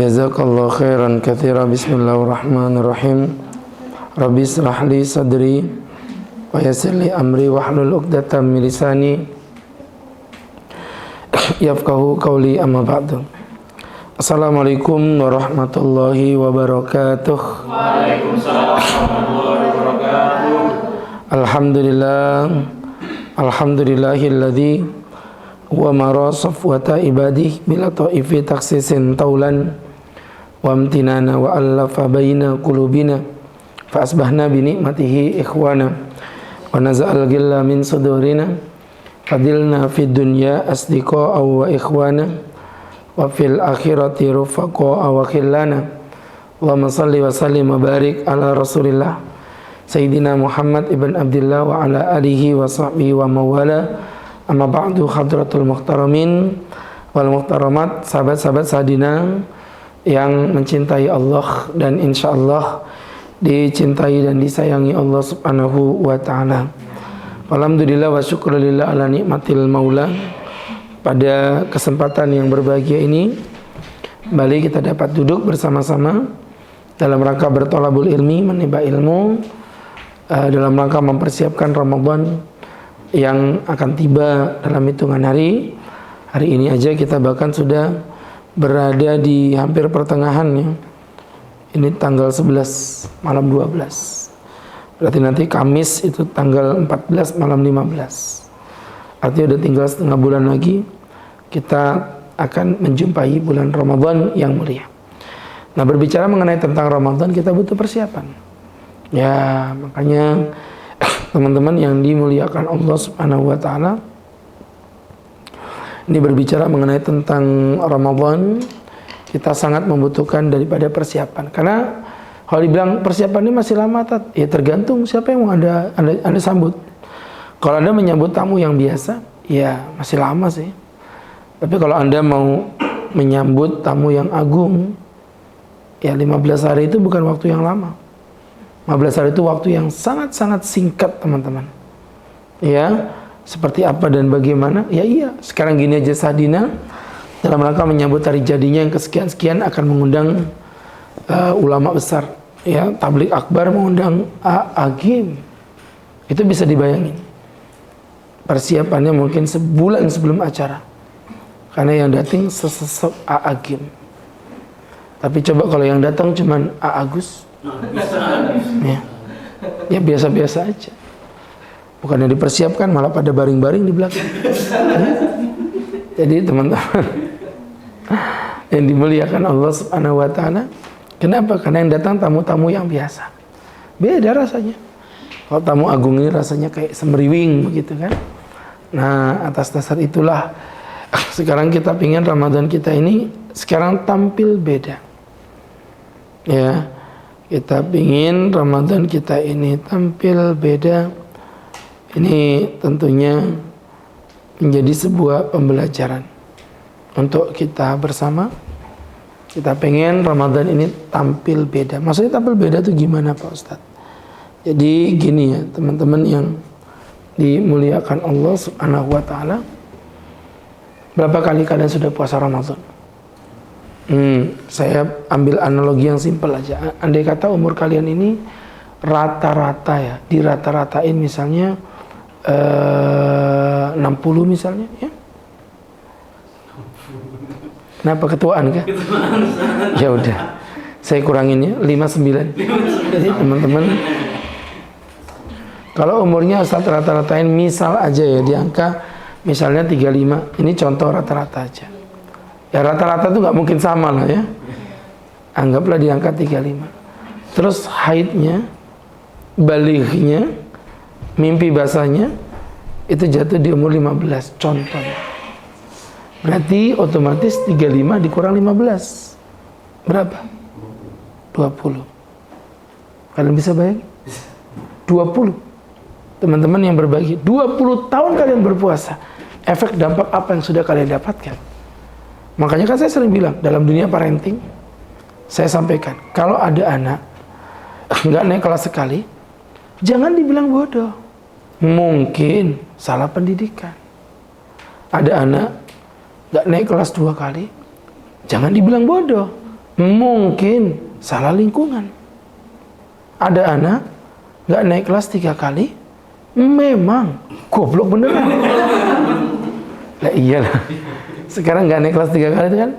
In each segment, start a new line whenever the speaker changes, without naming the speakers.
Jazakallahu khairan katsira. Bismillahirrahmanirrahim. Rabbi israh li sadri wa yassir li amri wahlul 'uqdatam min lisani yafqahu qawli, amma ba'du. Assalamualaikum warahmatullahi wabarakatuh.
Waalaikumsalam warahmatullahi wabarakatuh.
Alhamdulillahilladzi wa mara safwata ibadih bila ta'ifi taksisin taulan wa amtinana wa allafa baina qulubina fa asbahna bi ni'matihi ikhwana wa naza'al ghilla min sudurina fadilna fid dunya asdiqa wa ikhwana wa fil akhirati rufaqa wa khillana. Allahumma salli wa sallim wa barik ala rasulillah Sayyidina Muhammad ibn Abdullah wa ala alihi wa sahbihi wa mawala. Amma ba'du, hadratul muhtaramin wal muhtaramat, sahabat-sahabat Sadina yang mencintai Allah dan insyaallah dicintai dan disayangi Allah subhanahu wa ta'ala. Alhamdulillah wa syukurillah ala nikmatil maula. Pada kesempatan yang berbahagia ini kembali kita dapat duduk bersama-sama dalam rangka bertolabul ilmi, menimba ilmu, dalam rangka mempersiapkan Ramadan yang akan tiba dalam hitungan hari. Hari ini aja kita bahkan sudah berada di hampir pertengahannya. Ini tanggal 11 malam 12. Berarti nanti Kamis itu tanggal 14 malam 15. Artinya udah tinggal setengah bulan lagi kita akan menjumpai bulan Ramadan yang mulia. Nah, berbicara mengenai tentang Ramadan, kita butuh persiapan. Ya, makanya teman-teman yang dimuliakan Allah subhanahu wa ta'ala, ini berbicara mengenai tentang Ramadan, kita sangat membutuhkan daripada persiapan. Karena kalau dibilang persiapan ini masih lama, ya tergantung siapa yang mau anda sambut. Kalau anda menyambut tamu yang biasa, ya masih lama sih. Tapi kalau anda mau menyambut tamu yang agung, ya 15 hari itu bukan waktu yang lama. 15 hari itu waktu yang sangat-sangat singkat, teman-teman. Ya, seperti apa dan bagaimana? Ya iya, sekarang gini aja Sadina dalam rangka menyambut hari jadinya yang kesekian-sekian akan mengundang ulama besar. Ya, tablik akbar mengundang Agim. Itu bisa dibayangin. Persiapannya mungkin sebulan sebelum acara. Karena yang datang sesosok Agim. Tapi coba kalau yang datang cuman Agus. Ya biasa-biasa aja. Bukannya dipersiapkan, malah pada baring-baring di belakang. Jadi teman-teman yang dimuliakan Allah subhanahu wa ta'ala, kenapa? Karena yang datang tamu-tamu yang biasa. Beda rasanya. Kalau tamu agung ini rasanya kayak semeriwing begitu kan. Nah, atas dasar itulah sekarang kita pingin Ramadan kita ini sekarang tampil beda. Ya, kita pingin Ramadan kita ini tampil beda. Ini tentunya menjadi sebuah pembelajaran untuk kita bersama. Kita pengen Ramadan ini tampil beda. Maksudnya tampil beda itu gimana Pak Ustadz? Jadi gini ya teman-teman yang dimuliakan Allah subhanahu wa ta'ala. Berapa kali kalian sudah puasa Ramadan? Saya ambil analogi yang simpel aja. Andai kata umur kalian ini rata-rata ya, dirata-ratain misalnya 60 misalnya ya. Kenapa ketuaan kah? Ya udah, saya kurangin ya 59. Jadi teman-teman, kalau umurnya Ustaz rata-ratain misal aja ya di angka misalnya 35. Ini contoh rata-rata aja. Ya rata-rata itu nggak mungkin sama lah ya. Anggaplah di angka 35. Terus haidnya, balighnya, mimpi basahnya itu jatuh di umur 15 contohnya. Berarti otomatis 35 dikurang 15. Berapa? 20. Kalian bisa bayangin? 20. Teman-teman yang berbagi, 20 tahun kalian berpuasa. Efek dampak apa yang sudah kalian dapatkan? Makanya kan saya sering bilang, dalam dunia parenting, saya sampaikan, kalau ada anak nggak naik kelas sekali, jangan dibilang bodoh. Mungkin salah pendidikan. Ada anak nggak naik kelas 2 kali, jangan dibilang bodoh. Mungkin salah lingkungan. Ada anak nggak naik kelas 3 kali, memang goblok beneran. Lah iyalah. Sekarang nggak naik kelas 3 kali itu kan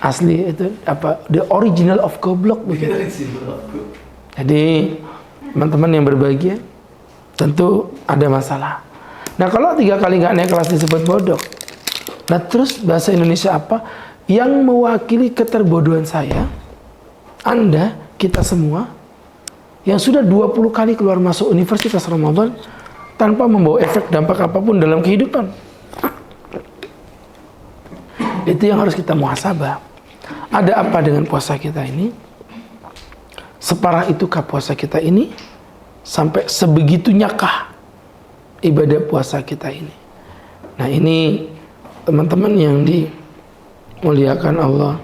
asli itu apa? The original of goblok begitu. Jadi teman-teman yang berbahagia tentu ada masalah. Nah kalau 3 kali nggak naik kelas disebut bodoh. Nah terus bahasa Indonesia apa yang mewakili keterbodohan saya, Anda, kita semua yang sudah 20 kali keluar masuk Universitas Ramadan tanpa membawa efek dampak apapun dalam kehidupan. Itu yang harus kita muhasabah. Ada apa dengan puasa kita ini? Separah itukah puasa kita ini? Sampai sebegitunyakah ibadah puasa kita ini? Nah ini teman-teman yang dimuliakan Allah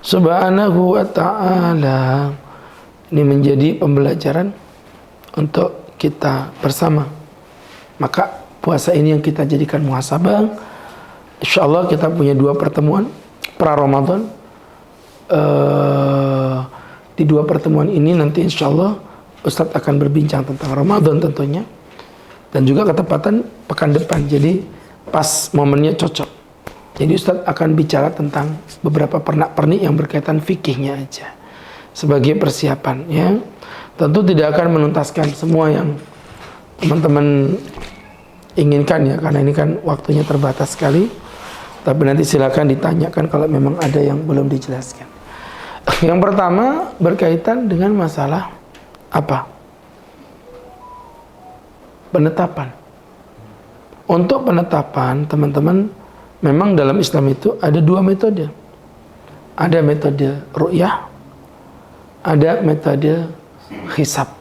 Subhanahu wa ta'ala, ini menjadi pembelajaran untuk kita bersama. Maka puasa ini yang kita jadikan muhasabah. Insyaallah kita punya 2 pertemuan pra Ramadan. Di 2 pertemuan ini nanti insyaallah Ustadz akan berbincang tentang Ramadan tentunya, dan juga ketepatan pekan depan, jadi pas momennya cocok. Jadi Ustadz akan bicara tentang beberapa pernak-pernik yang berkaitan fikihnya aja sebagai persiapan ya. Tentu tidak akan menuntaskan semua yang teman-teman inginkan ya, karena ini kan waktunya terbatas sekali. Tapi nanti silakan ditanyakan kalau memang ada yang belum dijelaskan. Yang pertama berkaitan dengan masalah apa? Penetapan. Untuk penetapan, teman-teman, memang dalam Islam itu ada 2 metode. Ada metode ru'yah, ada metode hisab.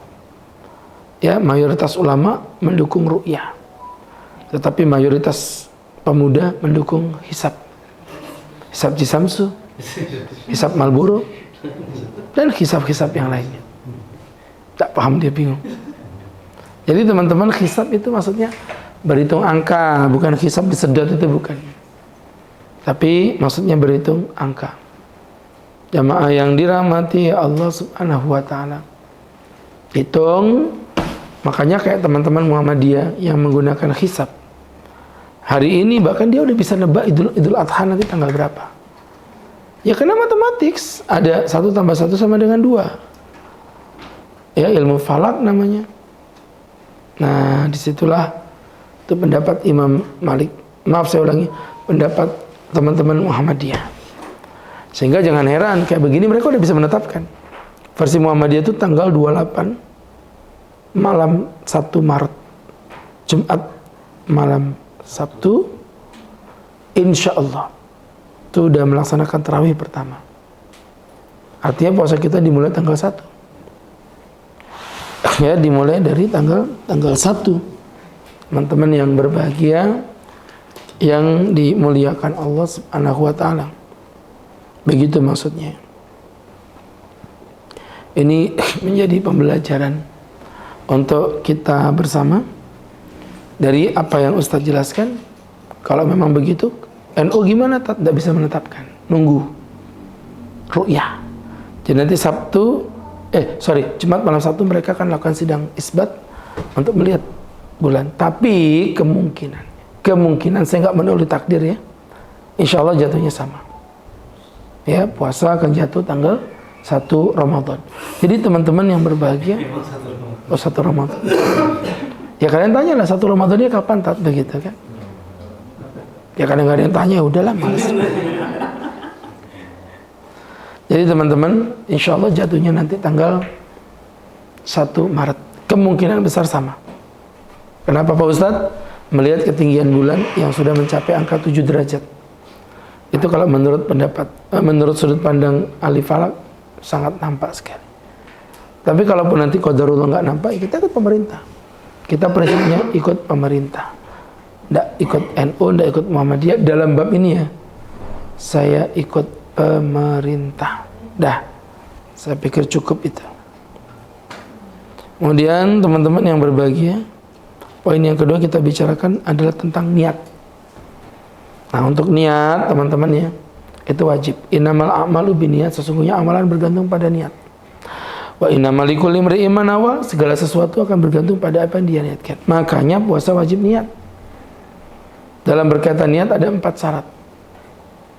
Ya, mayoritas ulama mendukung ru'yah, tetapi mayoritas pemuda mendukung hisab. Hisab Cisamsu, hisab Marlboro, dan hisab-hisab yang lainnya. Tak paham, dia bingung. Jadi teman-teman, hisab itu maksudnya berhitung angka, bukan hisab disedot, itu bukan. Tapi maksudnya berhitung angka. Jamaah yang dirahmati Allah Subhanahu wa ta'ala, hitung. Makanya kayak teman-teman Muhammadiyah yang menggunakan hisab, hari ini bahkan dia udah bisa nebak Idul Adha nanti tanggal berapa. Ya karena matematik, ada 1 tambah 1 sama dengan 2. Ya, ilmu falak namanya. Nah, disitulah itu pendapat Imam Malik. Maaf saya ulangi, pendapat teman-teman Muhammadiyah. Sehingga jangan heran kayak begini mereka udah bisa menetapkan. Versi Muhammadiyah itu tanggal 28 malam 1 Maret, Jumat malam Sabtu, insya Allah itu udah melaksanakan tarawih pertama. Artinya puasa kita dimulai tanggal 1. Ya, dimulai dari tanggal 1. Teman-teman yang berbahagia, yang dimuliakan Allah Subhanahu wa ta'ala. Begitu maksudnya. Ini menjadi pembelajaran untuk kita bersama. Dari apa yang Ustadz jelaskan, kalau memang begitu, NU gimana? Tidak bisa menetapkan, nunggu ru'yah. Jadi nanti Jumat malam 1 mereka akan lakukan sidang isbat untuk melihat bulan. Tapi kemungkinan saya nggak mendahului takdir ya, insya Allah jatuhnya sama. Ya, puasa akan jatuh tanggal 1 Ramadan. Jadi teman-teman yang berbahagia, 1 Ramadan. Ya kalian tanyalah 1 Ramadannya kapan, begitu kan? Ya kadang nggak ada yang tanya, udahlah malas. Jadi teman-teman, insya Allah jatuhnya nanti tanggal 1 Maret. Kemungkinan besar sama. Kenapa Pak Ustadz? Melihat ketinggian bulan yang sudah mencapai angka 7 derajat. Itu kalau menurut sudut pandang ahli falak sangat nampak sekali. Tapi kalaupun nanti qadarullah nggak nampak, ya kita ikut pemerintah. Kita prinsipnya ikut pemerintah, nggak ikut NU, nggak ikut Muhammadiyah. Dalam bab ini ya, saya ikut pemerintah. Dah, saya pikir cukup itu. Kemudian teman-teman yang berbahagia, poin yang kedua kita bicarakan adalah tentang niat. Nah untuk niat teman-teman ya, Itu wajib. Innamal a'malu binniyat, sesungguhnya amalan bergantung pada niat. Wa innamal likulli imri'in ma nawa, segala sesuatu akan bergantung pada apa yang dia niatkan. Makanya puasa wajib niat. Dalam berkaitan niat ada 4 syarat.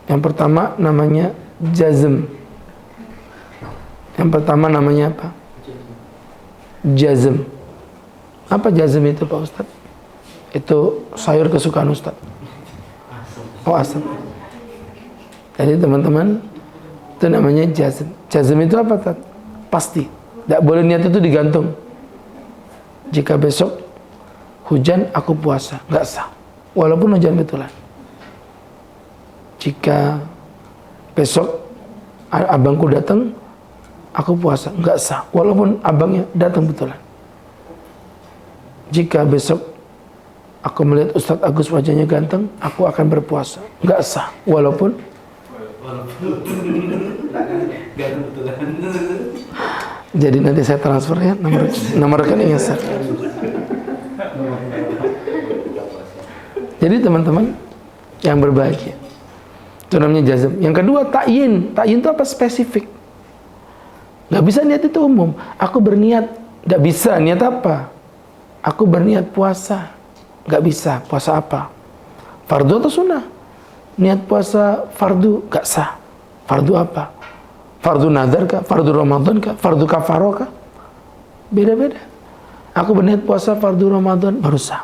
Yang pertama namanya jazm. Yang pertama namanya apa? Jazm. Apa jazm itu Pak Ustaz? Itu sayur kesukaan Ustaz. Oh, asam. Jadi teman-teman, itu namanya jazm. Jazm itu apa, Tad? Pasti. Tidak boleh niat itu digantung. Jika besok hujan, aku puasa. Nggak sah. Walaupun hujan betulan. Jika besok abangku datang, aku puasa. Nggak sah. Walaupun abangnya datang betulan. Jika besok aku melihat Ustadz Agus wajahnya ganteng, aku akan berpuasa. Nggak sah. Walaupun jadi nanti saya transfer ya nomor rekeningnya Ustaz. Jadi teman-teman yang berbahagia, itu namanya jazm. Yang kedua ta'yin. Ta'yin itu apa? Spesifik. Nggak bisa niat itu umum. Aku berniat, nggak bisa. Niat apa? Aku berniat puasa. Nggak bisa. Puasa apa? Fardu atau sunnah? Niat puasa fardu gak sah. Fardu apa? Fardu nadar kah? Fardu Ramadan kah? Fardu kafaroh kah? Beda-beda. Aku berniat puasa fardu Ramadan baru sah.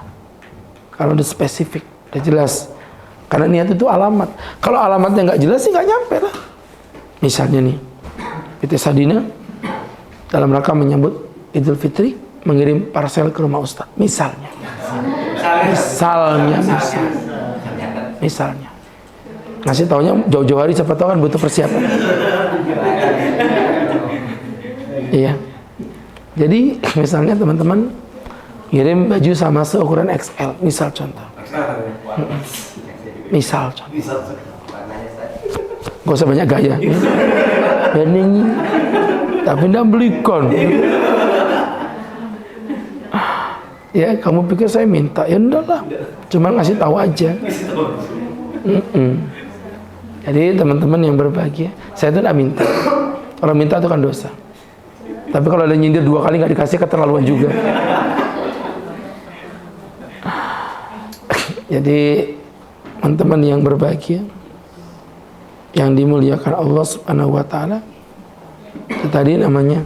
Kalau udah spesifik, udah jelas. Karena niat itu alamat. Kalau alamatnya gak jelas sih gak nyampe lah. Misalnya nih, PT Sadina dalam rangka menyambut Idul Fitri mengirim parcel ke rumah Ustadz. Misalnya. Ngasih taunya jauh-jauh hari, siapa tahu kan butuh persiapan. Iya. Jadi misalnya teman-teman ngirim baju sama seukuran XL, misal contoh. Misal contoh. Gak usah banyak gaya. Bening, tapi ndak belikan. Ya, kamu pikir saya minta? Ya enggak lah. Cuma ngasih tahu aja. Jadi teman-teman yang berbahagia, saya itu tidak minta. Orang minta itu kan dosa. Tapi kalau ada nyindir 2 kali nggak dikasih, keterlaluan juga. Jadi teman-teman yang berbahagia, yang dimuliakan Allah Subhanahu Wa Taala, itu tadi namanya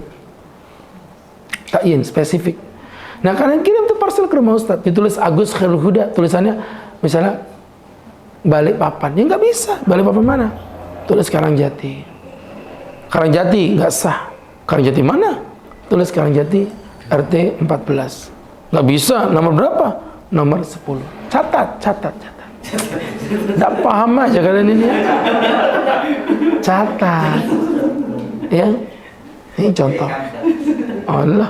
ta'yin, spesifik. Nah, kalian kirim tuh parcel ke rumah Ustadz, ditulis Agus Khairul Huda, tulisannya misalnya Balikpapan, ya nggak bisa. Balikpapan mana? Tulis Karangjati. Karangjati nggak sah. Karangjati mana? Tulis Karangjati RT 14. Nggak bisa. Nomor berapa? Nomor 10. Catat. Nggak paham aja kalian ini. Catat. Ya, ini contoh. Allah.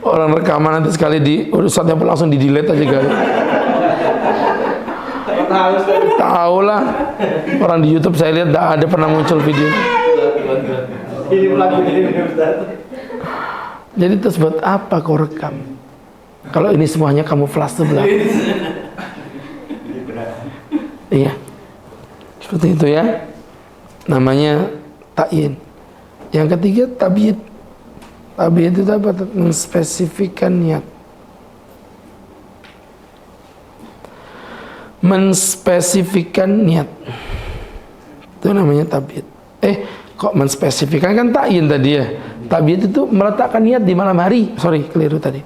Orang rekaman nanti sekali di urusannya langsung di delete aja kali. Tahu lah, orang di YouTube saya lihat tidak ada pernah muncul video. Jadi terus buat apa kau rekam? Kalau ini semuanya kamu flash sebelah. Iya, seperti itu ya. Namanya ta'yin. Yang ketiga tabiid. Tabiid itu apa? Menspesifikkan niat. Menspesifikkan niat, itu namanya tabiid. Kok menspesifikkan? Kan ta'yin tadi ya. Tabiid itu meletakkan niat di malam hari. Sorry, keliru tadi.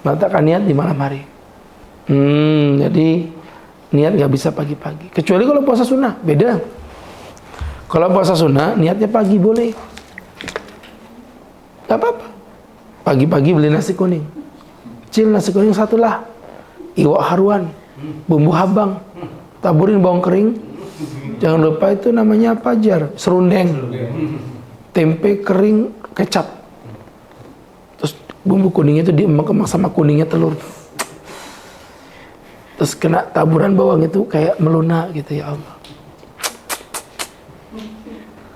Meletakkan niat di malam hari. Jadi niat nggak bisa pagi-pagi. Kecuali kalau puasa sunnah, beda. Kalau puasa sunnah, niatnya pagi boleh. Gak apa-apa. Pagi-pagi beli nasi kuning. Cil, nasi kuning 1 lah. Iwak haruan. Bumbu habang, taburin bawang kering, jangan lupa itu namanya apa, Jar? Serundeng, tempe kering, kecap, terus bumbu kuningnya itu diemak-emak sama kuningnya telur, terus kena taburan bawang itu kayak melunak gitu. Ya Allah,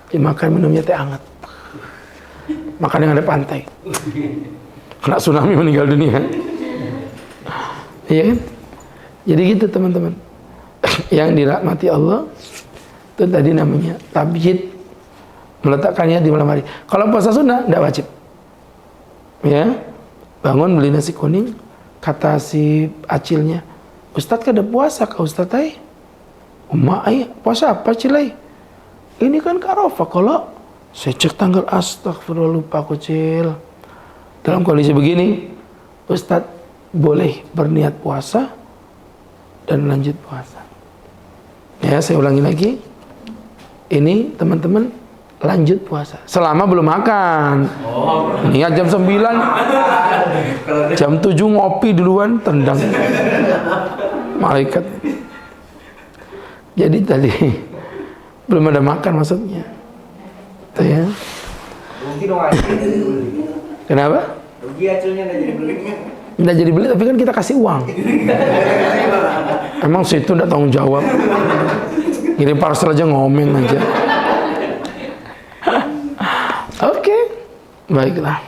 dimakan, minumnya teh hangat, makan yang ada pantai, kena tsunami meninggal dunia. Iya kan? Jadi gitu teman-teman. yang dirahmati Allah, itu tadi namanya tabyid, meletakkannya di malam hari. Kalau puasa sunnah tidak wajib. Ya, bangun beli nasi kuning, kata si acilnya, Ustadz kada puasa kah Ustadz ay? Emak ay, puasa apa cilai? Ini kan Arafah. Kalau saya cek tanggal, astagfirullah lupa kecil. Dalam kondisi begini, Ustadz boleh berniat puasa dan lanjut puasa. Ya, saya ulangi lagi. Ini teman-teman lanjut puasa selama belum makan. Niat jam 9, jam 7 ngopi duluan, tendang malaikat. Jadi tadi belum ada makan maksudnya. Tuh ya. Kenapa?
Rugi hasilnya nggak jadi beli.
Nggak jadi beli, tapi kan kita kasih uang. Emang situ nggak tanggung jawab. Kirim parcel aja ngomong aja. Oke, baiklah.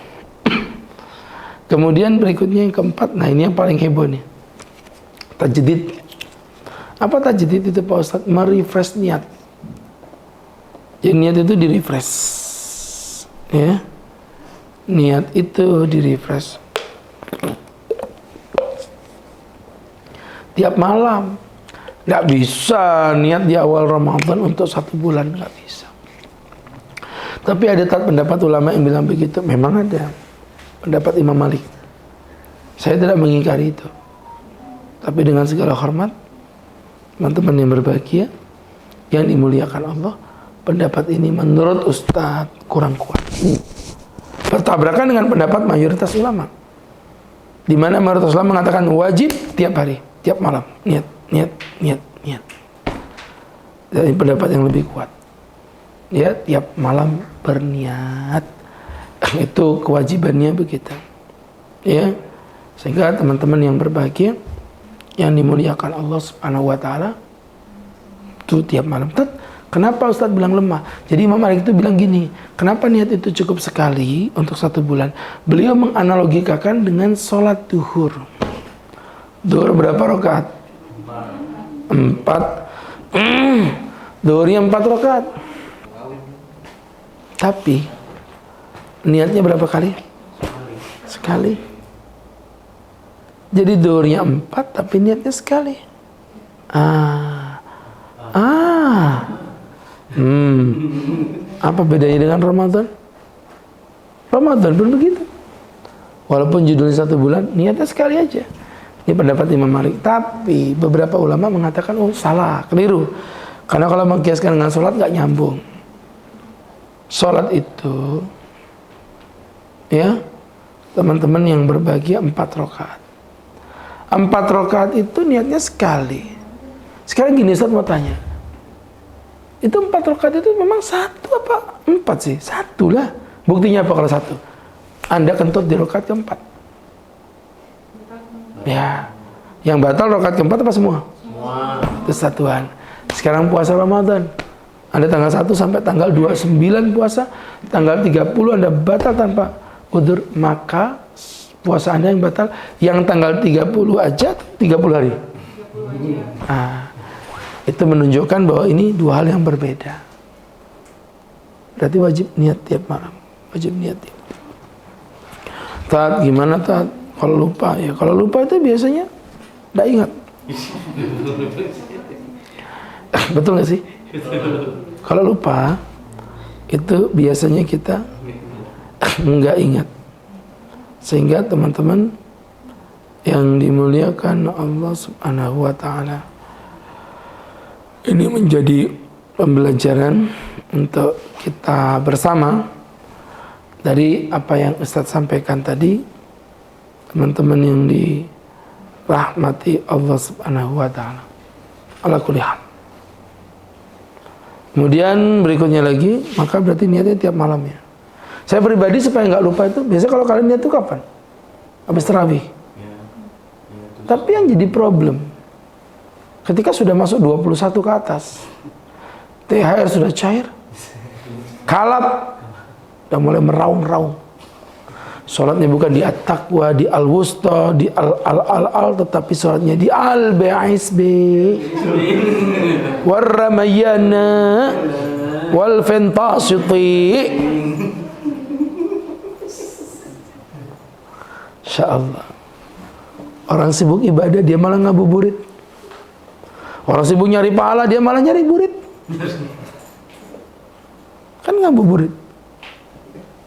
Kemudian berikutnya yang keempat, nah ini yang paling heboh nih. Tajdid. Apa tajdid itu Pak Ustadz? Merefresh niat. Jadi niat itu di-refresh. Ya. Niat itu di-refresh. Tiap malam. Nggak bisa niat di awal Ramadan untuk 1 bulan, nggak bisa. Tapi ada pendapat ulama yang bilang begitu. Memang ada pendapat Imam Malik. Saya tidak mengingkari itu. Tapi dengan segala hormat, teman-teman yang berbahagia, yang dimuliakan Allah, pendapat ini menurut Ustadz kurang kuat. Bertabrakan dengan pendapat mayoritas ulama. Di mana mayoritas ulama mengatakan wajib tiap hari, tiap malam, niat. Dari pendapat yang lebih kuat, ya tiap malam berniat, itu kewajibannya begitu, ya. Sehingga teman-teman yang berbahagia, yang dimuliakan Allah Subhanahu Wa Taala, itu tiap malam. Kenapa Ustadz bilang lemah? Jadi Imam Malik itu bilang gini, kenapa niat itu cukup sekali untuk 1 bulan? Beliau menganalogikakan dengan sholat duhur. Duhur berapa rakaat? 4. Duhurnya 4 rakaat. Tapi niatnya berapa kali? Sekali. Jadi duhurnya 4 tapi niatnya sekali. Apa bedanya dengan Ramadan? Ramadan pun begitu. Walaupun judulnya 1 bulan, niatnya sekali aja. Ini pendapat Imam Malik. Tapi beberapa ulama mengatakan, oh salah, keliru. Karena kalau mengkiaskan dengan sholat nggak nyambung. Sholat itu, ya teman-teman yang berbahagia 4 rakaat. 4 rakaat itu niatnya sekali. Sekarang gini, Ustaz mau tanya. Itu 4 rakaat itu memang 1 apa 4 sih? 1 lah. Buktinya apa kalau 1? Anda kentut di rakaat keempat. Ya, yang batal rakaat keempat apa semua?
Semua.
Itu satuan. Sekarang puasa Ramadan, Anda tanggal 1 sampai tanggal 29 puasa, tanggal 30 Anda batal tanpa udzur, maka puasa Anda yang batal. Yang tanggal 30 aja 30 hari. Itu menunjukkan bahwa ini 2 hal yang berbeda. Berarti wajib niat tiap malam. Wajib niat tiap. Tat, gimana Tat? Kalau lupa, ya kalau lupa itu biasanya tidak ingat. Betul nggak sih? Kalau lupa itu biasanya kita nggak ingat. Sehingga teman-teman yang dimuliakan Allah Subhanahu Wa Taala, ini menjadi pembelajaran untuk kita bersama dari apa yang Ustadz sampaikan tadi. Teman-teman yang dirahmati Allah Subhanahu Wa Taala, ala kulli hal. Kemudian berikutnya lagi, maka berarti niatnya tiap malamnya. Saya pribadi supaya nggak lupa itu, biasanya kalau kalian niat itu kapan? Habis tarawih. Tapi yang jadi problem, ketika sudah masuk 21 ke atas, THR sudah cair, kalap, udah mulai meraung-raung. Sholatnya bukan di at-taqwa, di al-wusta, di al, tetapi sholatnya di al-ba'isbi, war-ramayana, wal-fantasiti. Insyaallah. Orang sibuk ibadah, dia malah ngabuburit. Orang sibuk nyari pahala, dia malah nyari burit. Kan ngabuburit.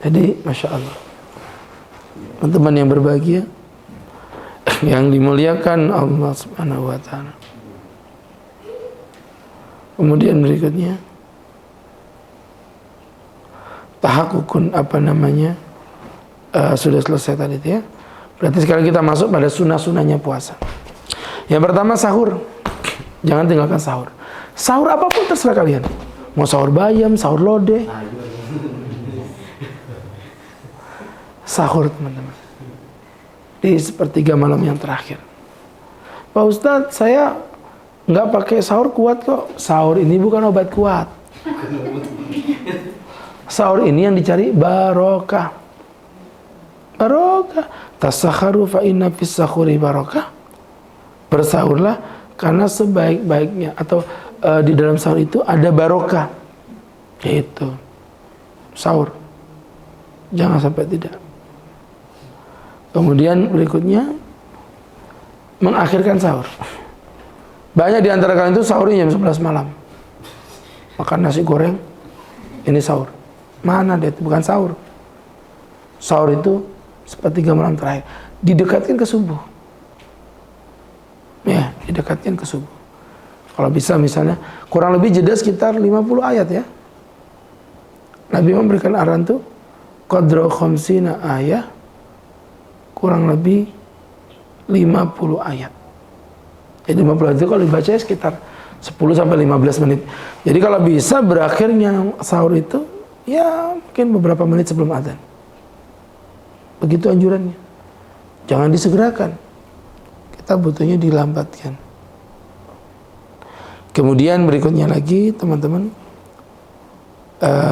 Jadi, Masya Allah. Teman-teman yang berbahagia, yang dimuliakan Allah Subhanahu wa Ta'ala. Kemudian berikutnya, tahakukun sudah selesai tadi ya. Berarti sekarang kita masuk pada sunnah-sunnahnya puasa. Yang pertama, sahur. Jangan tinggalkan sahur. Sahur apapun terserah kalian. Mau sahur bayam, sahur lodeh. Sahur, teman-teman. Di sepertiga malam yang terakhir. Pak Ustadz, saya nggak pakai sahur kuat kok. Sahur ini bukan obat kuat. Sahur ini yang dicari barokah. Barokah. Tasakharu fa inna fis sahuri barokah. Bersahurlah karena sebaik-baiknya atau di dalam sahur itu ada barokah. Itu sahur. Jangan sampai tidak. Kemudian berikutnya mengakhirkan sahur. Banyak di antara kalian itu sahurnya jam 11 malam. Makan nasi goreng, ini sahur. Mana dia? Itu bukan sahur. Sahur itu sepertiga malam terakhir. Didekatkan ke subuh. Ya, didekatkan ke subuh. Kalau bisa misalnya, kurang lebih jeda sekitar 50 ayat ya. Nabi memberikan arahan tuh, qadra khamsina ayat, kurang lebih 50 ayat. Jadi 50 ayat itu kalau dibaca sekitar 10-15 menit. Jadi kalau bisa berakhirnya sahur itu ya mungkin beberapa menit sebelum adzan. Begitu anjurannya. Jangan disegerakan. Kita butuhnya dilambatkan. Kemudian berikutnya lagi teman-teman,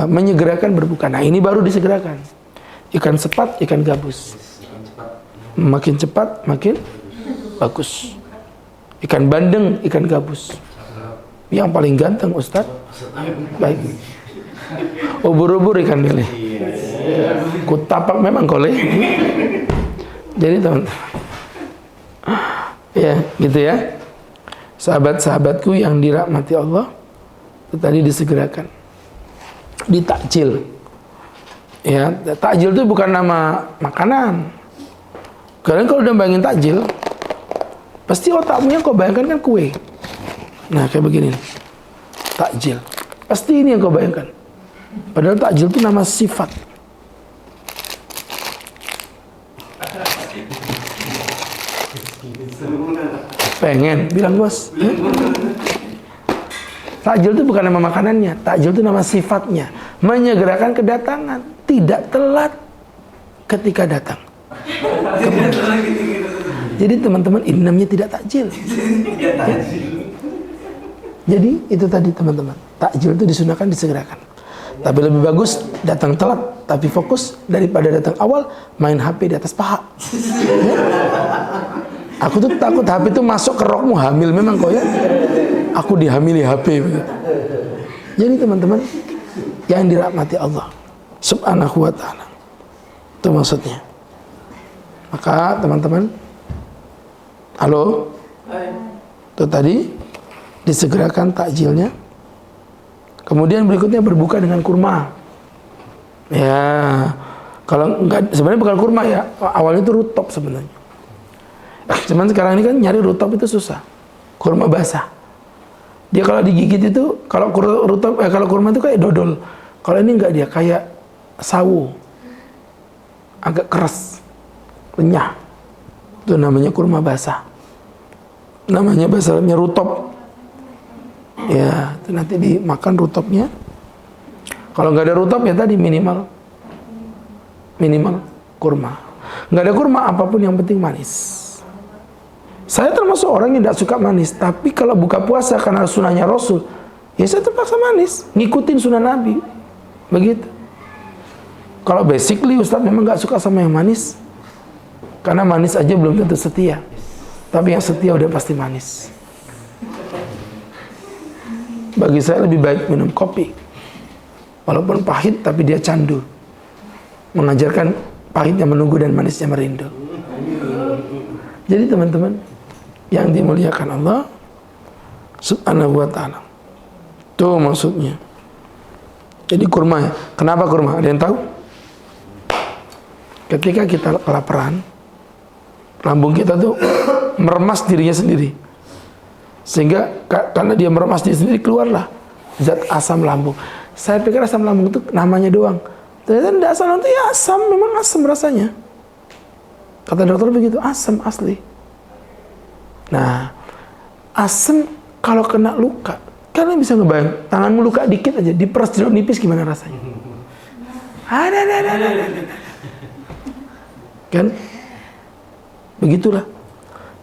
menyegerakan berbuka. Nah ini baru disegerakan. Ikan sepat, ikan gabus. Makin cepat, makin bagus. Ikan bandeng, ikan gabus. Yang paling ganteng Ustadz. Baik. Ubur-ubur ikan lele. Kutapak memang kole. Jadi teman-teman, ya gitu ya. Sahabat-sahabatku yang dirahmati Allah, itu tadi disegerakan. Ditakjil. Ya, takjil itu bukan nama makanan. Kalian kalau udah bayangin takjil, pasti otakmu yang kau bayangkan kan kue. Nah kayak begini nih. Takjil. Pasti ini yang kau bayangkan. Padahal takjil itu nama sifat. Pengen, bilang bos. Takjil itu bukan nama makanannya. Takjil itu nama sifatnya. Menyegerakan kedatangan. Tidak telat ketika datang. Jadi teman-teman, ini namanya tidak takjil. Ya. Jadi itu tadi teman-teman, takjil itu disunahkan disegerakan. Tapi lebih bagus datang telat tapi fokus daripada datang awal main HP di atas paha. Ya. Aku tuh takut HP itu masuk ke rokmu, hamil memang kau ya. Aku dihamili HP begitu. Jadi teman-teman yang dirahmati Allah Subhanahu wa Ta'ala, itu maksudnya. Maka teman-teman, halo, itu tadi disegerakan takjilnya. Kemudian berikutnya berbuka dengan kurma. Ya, kalau enggak, sebenarnya bukan kurma ya, awalnya itu rutop sebenarnya. Cuman sekarang ini kan nyari rutop itu susah. Kurma basah. Dia kalau digigit itu, kalau rutop, kalau kurma itu kayak dodol. Kalau ini enggak, dia kayak sawu, agak keras, renyah. Itu namanya kurma basah. Namanya bahasa Arabnya rutop. Ya, itu nanti dimakan rutopnya. Kalau nggak ada rutop ya tadi minimal kurma. Nggak ada kurma apapun yang penting manis. Saya termasuk orang yang tidak suka manis, tapi kalau buka puasa karena sunahnya Rasul, ya saya terpaksa manis, ngikutin sunnah Nabi. Begitu. Kalau basically Ustadz memang nggak suka sama yang manis, karena manis aja belum tentu setia. Tapi yang setia udah pasti manis. Bagi saya lebih baik minum kopi, walaupun pahit tapi dia candu, mengajarkan pahitnya menunggu dan manisnya merindu. Jadi teman-teman yang dimuliakan Allah Subhanahu wa ta'ala, tuh maksudnya. Jadi kurma ya. Kenapa kurma? Ada yang tahu? Ketika kita kelaparan, lambung kita tuh meremas dirinya sendiri, sehingga karena dia meremas diri sendiri, keluarlah zat asam lambung. Saya pikir asam lambung itu namanya doang, ternyata tidak. Asam lambung itu ya asam, memang asam rasanya. Kata dokter begitu, asam asli. Nah, asam kalau kena luka, kalian bisa ngebayang tanganmu luka dikit aja, diperas jeruk nipis gimana rasanya? Ada. Kan? Begitulah.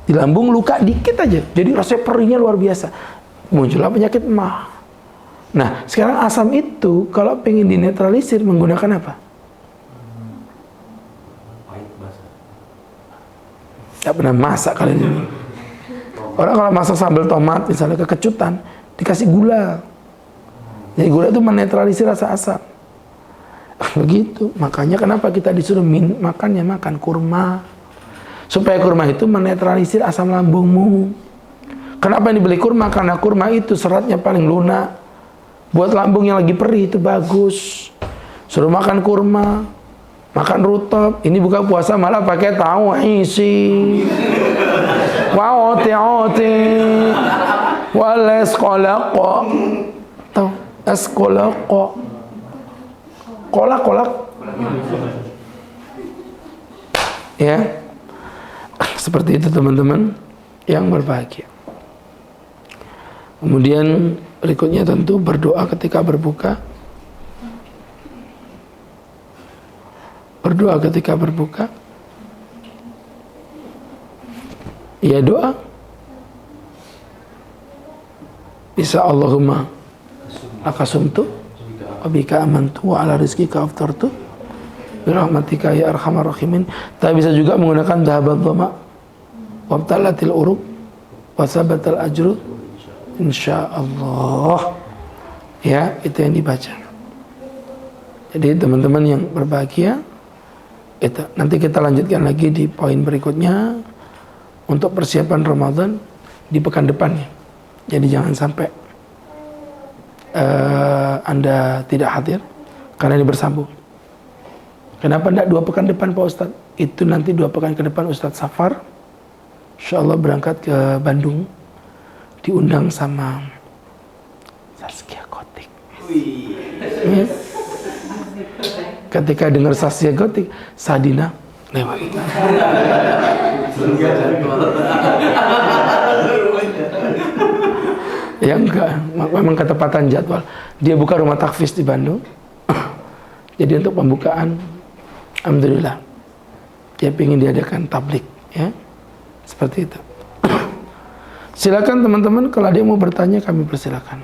Di lambung luka dikit aja, jadi rasanya perihnya luar biasa. Muncullah penyakit mah. Nah, sekarang asam itu kalau pengen dinetralisir menggunakan apa? Tidak pernah masak kalian ini. Orang kalau masak sambal tomat misalnya kekecutan, dikasih gula. Jadi gula itu menetralisir rasa asam. Begitu. Makanya kenapa kita disuruh makan kurma, supaya kurma itu menetralisir asam lambungmu. Kenapa yang dibeli kurma? Karena kurma itu seratnya paling lunak. Buat lambung yang lagi perih itu bagus. Suruh makan kurma, makan rutop. Ini buka puasa malah pakai tahu isi. Wa oti wal esqalaqa. Tahu esqalaqa. Kolak. Ya. Seperti itu teman-teman yang berbahagia. Kemudian berikutnya tentu berdoa ketika berbuka. Berdoa ketika berbuka. Ya doa. Bisa Allahumma lakasumtu wa bika amantu wa ala rizqika aftartu bi rahmatika ya arhamar rahimin. Tapi bisa juga menggunakan dhahabat dhama wabtalatil uruq wa sabatal ajru insyaallah. Ya, itu yang dibaca. Jadi teman-teman yang berbahagia, itu nanti kita lanjutkan lagi di poin berikutnya untuk persiapan Ramadan di pekan depannya. Jadi jangan sampai Anda tidak hadir karena ini bersambung. Kenapa tidak 2 pekan depan Pak Ustadz? Itu nanti 2 pekan ke depan Ustadz Safar insyaallah berangkat ke Bandung, diundang sama Saskia Gotik. Ya. Ketika dengar Saskia Gotik, Sadina lewat. Ya enggak, memang ketepatan jadwal. Dia buka rumah takfis di Bandung. Jadi untuk pembukaan, alhamdulillah, dia ingin diadakan tablik, ya, seperti itu. Silakan teman-teman, kalau ada yang mau bertanya kami persilakan.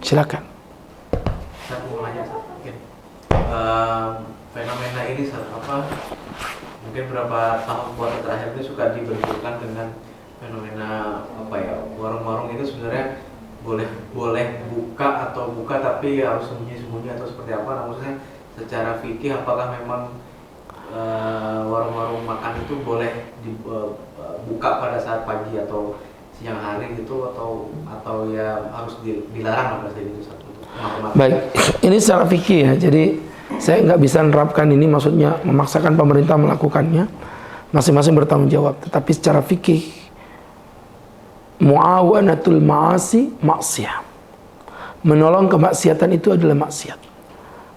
Silakan.
Saya mau nanya mungkin fenomena ini mungkin berapa tahun puasa terakhir itu suka dibenturkan dengan fenomena warung-warung itu sebenarnya boleh buka atau buka tapi harus sembunyi-sembunyi atau seperti apa? Nah, maksudnya secara fikih apakah memang warung-warung makan itu boleh dibuka pada saat pagi atau siang hari gitu atau ya harus dilarang pada saat itu satu.
Baik, ini secara fikih ya. Jadi saya nggak bisa menerapkan ini, maksudnya memaksakan pemerintah melakukannya. Masing-masing bertanggung jawab. Tetapi secara fikih, muawanatul ma'asi maksiyah. Menolong kemaksiatan itu adalah maksiat.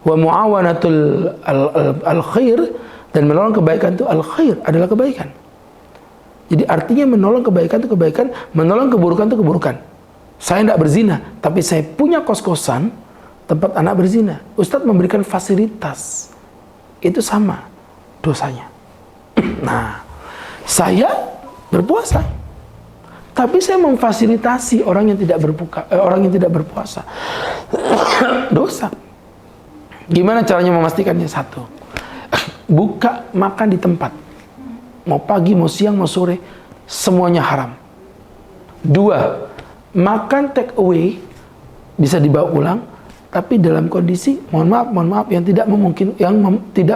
Wa muawanatul al-khair, dan menolong kebaikan itu al-khair, adalah kebaikan. Jadi artinya menolong kebaikan itu kebaikan, menolong keburukan itu keburukan. Saya tidak berzina, tapi saya punya kos-kosan tempat anak berzina. Ustadz memberikan fasilitas, itu sama dosanya. Nah, saya berpuasa, Tapi saya memfasilitasi orang yang tidak orang yang tidak berpuasa. Dosa. Gimana caranya memastikannya? Satu, buka makan di tempat. Mau pagi, mau siang, mau sore, semuanya haram. Dua, makan take away bisa dibawa pulang, tapi dalam kondisi mohon maaf yang tidak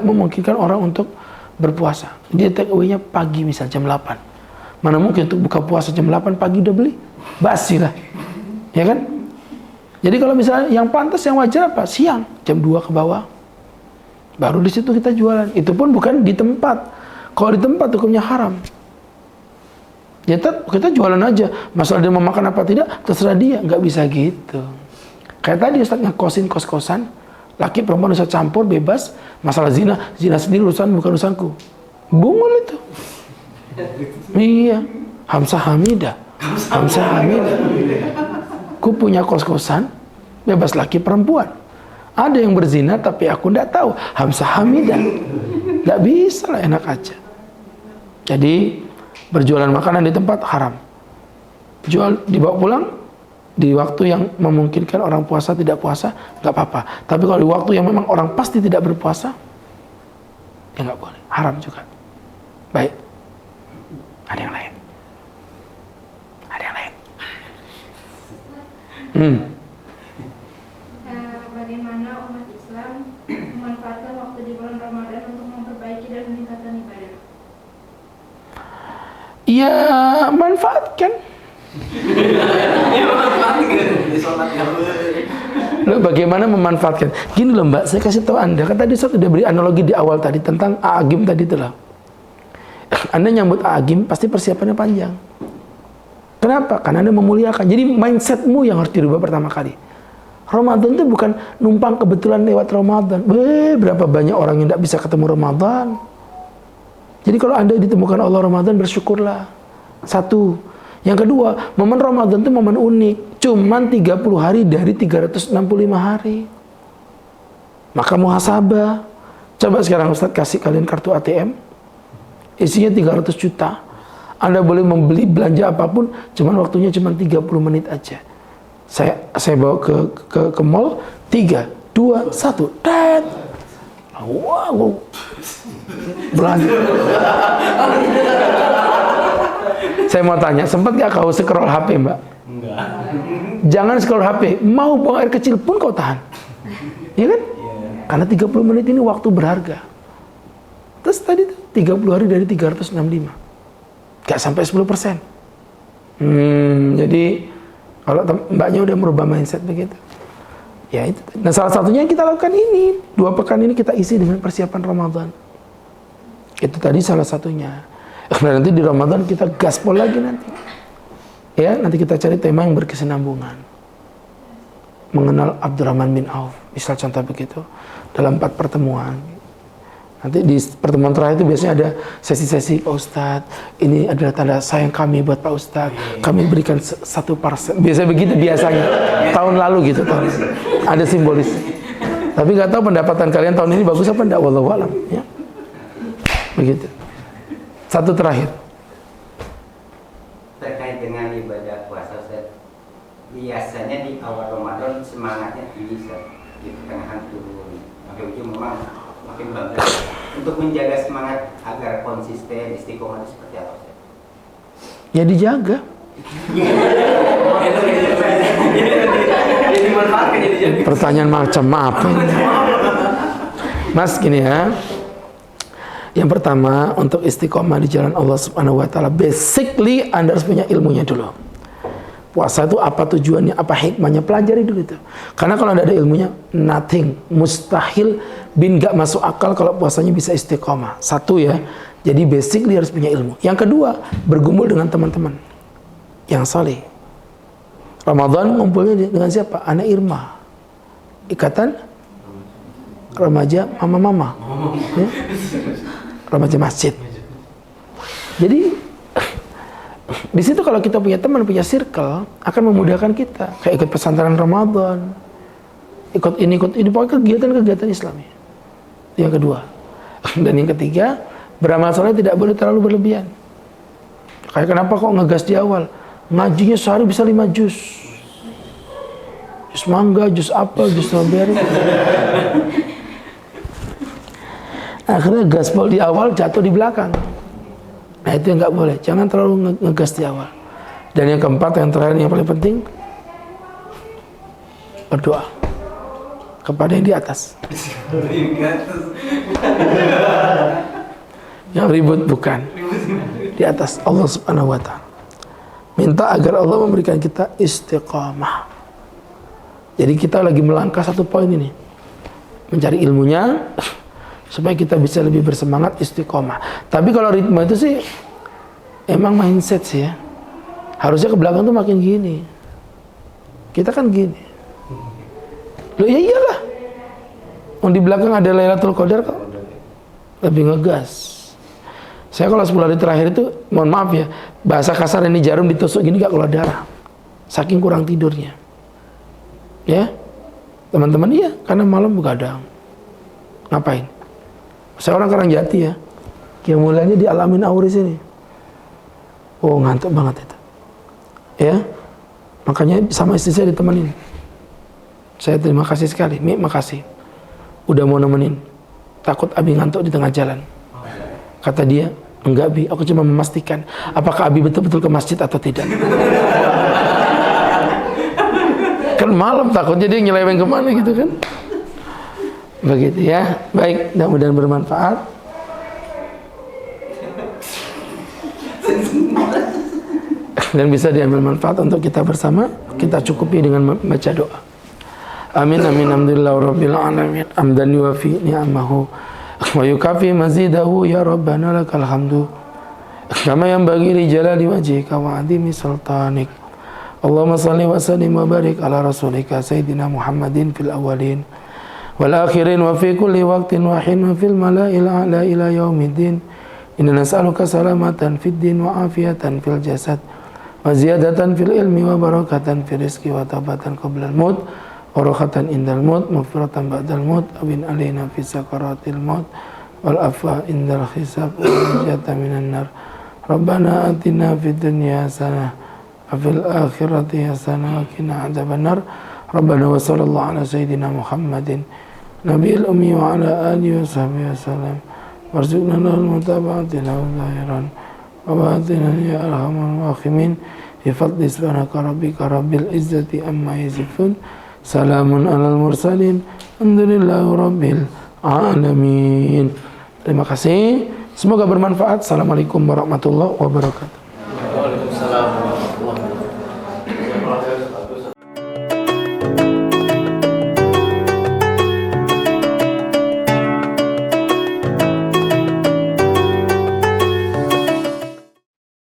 memungkinkan orang untuk berpuasa. Dia take away-nya pagi misal jam 8. Mana mungkin untuk buka puasa jam 8 pagi udah beli? Basi lah. Ya kan? Jadi kalau misalnya yang pantas, yang wajar apa? Siang, jam 2 ke bawah. Baru di situ kita jualan. Itu pun bukan di tempat. Kalau di tempat hukumnya haram. Ya kita jualan aja. Masalah dia mau makan apa tidak, terserah dia. Nggak bisa gitu. Kayak tadi Ustaz ngekosin kos-kosan. Laki perempuan bisa campur, bebas. Masalah zina sendiri urusan bukan urusanku. Bungul itu. Iya, Hamzah Hamidah. Ku punya kos-kosan, bebas laki perempuan. Ada yang berzina tapi aku tidak tahu. Hamzah Hamidah. Tidak bisa lah, enak aja. Jadi berjualan makanan di tempat haram. Jual dibawa pulang di waktu yang memungkinkan orang puasa tidak puasa nggak apa-apa. Tapi kalau di waktu yang memang orang pasti tidak berpuasa, ya nggak boleh. Haram juga. Baik. Ada yang lain?
Bagaimana umat Islam memanfaatkan waktu di bulan Ramadan untuk memperbaiki dan meningkatkan ibadah?
Ya, manfaatkan. Loh, bagaimana memanfaatkan? Gini loh Mbak, saya kasih tahu Anda. Kan tadi saya sudah beri analogi di awal tadi tentang Agim tadi itu lah. Anda nyambut Agim pasti persiapannya panjang. Kenapa? Karena Anda memuliakan. Jadi mindsetmu yang harus dirubah pertama kali. Ramadan itu bukan numpang kebetulan lewat Ramadan. Berapa banyak orang yang tidak bisa ketemu Ramadan. Jadi kalau Anda ditemukan Allah Ramadan, bersyukurlah. Satu. Yang kedua, momen Ramadan itu momen unik. Cuman 30 hari dari 365 hari. Maka muhasabah. Coba sekarang Ustaz kasih kalian kartu ATM. Isinya 300 juta. Anda boleh membeli belanja apapun, cuman waktunya cuma 30 menit aja. Saya bawa ke mall, 3, 2, 1, tet. Wow. Belanja. Saya mau tanya, sempat gak kau scroll HP, Mbak?
Enggak.
Jangan scroll HP, mau buang air kecil pun kau tahan. Iya kan? Karena 30 menit ini waktu berharga. Terus tadi 30 hari dari 365. Gak sampai 10%. Jadi kalau Mbaknya udah merubah mindset begitu. Ya itu. Nah salah satunya yang kita lakukan ini. 2 pekan ini kita isi dengan persiapan Ramadan. Itu tadi salah satunya. Nah, nanti di Ramadan kita gaspol lagi nanti. Ya, nanti kita cari tema yang berkesinambungan. Mengenal Abdurrahman bin Auf. Misal contoh begitu. Dalam 4 pertemuan. Nanti di pertemuan terakhir itu biasanya ada sesi-sesi Pak Ustadz. Ini adalah tanda sayang kami buat Pak Ustadz. Kami berikan 1%. Biasanya begitu biasanya. Tahun lalu gitu. Ada simbolis. Tapi nggak tahu pendapatan kalian tahun ini bagus apa enggak. Wallahu a'lam. Ya. Begitu. Satu terakhir.
Terkait dengan ibadah puasa, Ustaz. Biasanya di awal Ramadan semangatnya tinggi, Ustaz. Di pertengahan turun. Sampai ujung memang makin bangga. Untuk menjaga semangat agar konsisten istiqomah itu seperti apa, Ustaz?
Ya dijaga. Pertanyaan macam apa ini? Mas gini ya. Yang pertama, untuk istiqomah di jalan Allah Subhanahu wa taala, basically Anda harus punya ilmunya dulu. Puasa itu apa tujuannya, apa hikmahnya, pelajari dulu itu. Karena kalau Anda ada ilmunya, nothing, mustahil bin gak masuk akal kalau puasanya bisa istiqomah. Satu ya, jadi basically harus punya ilmu. Yang kedua, bergumul dengan teman-teman yang saleh. Ramadan ngumpulnya dengan siapa? Anak Irma. Ikatan remaja mama-mama. Ya? Remaja masjid. Jadi di situ kalau kita punya teman, punya circle, akan memudahkan kita. Kayak ikut pesantren Ramadan, ikut ini, pokoknya kegiatan-kegiatan Islami. Itu yang kedua. Dan yang ketiga, beramal soleh tidak boleh terlalu berlebihan. Kayak kenapa kok ngegas di awal? Ngajinya sehari bisa 5 juz. Juz mangga, juz apel, juz strawberry. Akhirnya gaspol di awal, jatuh di belakang. Nah itu yang nggak boleh. Jangan terlalu ngegas di awal. Dan yang keempat, yang terakhir, yang paling penting, berdoa kepada yang di atas. Yang ribut bukan. Di atas Allah Subhanahu wa Ta'ala. Minta agar Allah memberikan kita istiqamah. Jadi kita lagi melangkah satu poin ini, mencari ilmunya supaya kita bisa lebih bersemangat istiqamah. Tapi kalau ritme itu sih emang mindset sih ya. Harusnya ke belakang tuh makin gini. Kita kan gini. Loh ya iyalah. Di belakang ada Lailatul Qadar kok. Lebih ngegas. Saya kalau 10 hari terakhir itu, mohon maaf ya, bahasa kasar ini jarum ditusuk gini gak keluar darah. Saking kurang tidurnya. Ya, teman-teman iya, karena malam begadang. Ngapain? Saya orang Karangjati ya. Qiyamulailnya di Alamin Auris ini. Oh ngantuk banget itu. Ya, makanya sama istri saya ditemenin. Saya terima kasih sekali, Mi, makasih. Udah mau nemenin. Takut Abi ngantuk di tengah jalan. Kata dia, enggak Bi, aku cuma memastikan apakah Abi betul-betul ke masjid atau tidak. Kan malam takutnya dia nyeleweng kemana gitu kan. Begitu ya. Baik, mudah-mudahan bermanfaat. Dan bisa diambil manfaat untuk kita bersama. Kita cukupi dengan membaca doa. Amin amin alhamdulillah rabbil alamin. Amdan yuwafi ni'amahu wa yukafi mazidahu ya rabbana lakal hamdu kama yanbaghi li jalali wajhika wa 'azimi sultanik. Allahumma salli wa sallim wa barik ala rasulika sayyidina Muhammadin fil awwalin wal akhirin wa fi kulli waqtin wa hin wa fil mala'il a'la ila yaumiddin. Inna nas'aluka salamatan fid din wa afiyatan fil jasad wa ziyadatan fil ilmi wa barakatan fil rizqi wa taubatan qabla al maut wa rahatan indal maut maghfiratan ba'dal maut abin alaina fi sakaratil maut wal afwa indal hisab wa najatan minan nar. Rabbana atina fid dunya hasanah wa fil akhirati hasanah wa qina adzabannar. Rabbana wa sallallahu ala sayyidina Muhammadin nabiyil ummi wa ala alihi wa sahbihi wasallam warzuqna lahul mutaba'ati lahu zahiran wa batinan ya arhamar rahimin bi fadli subhanaka rabbika rabbil izzati amma yasifun. Salamun alal mursalin. Alhamdulillahi rabbil alamin. Terima kasih. Semoga bermanfaat. Assalamualaikum warahmatullahi wabarakatuh.
Waalaikumsalam.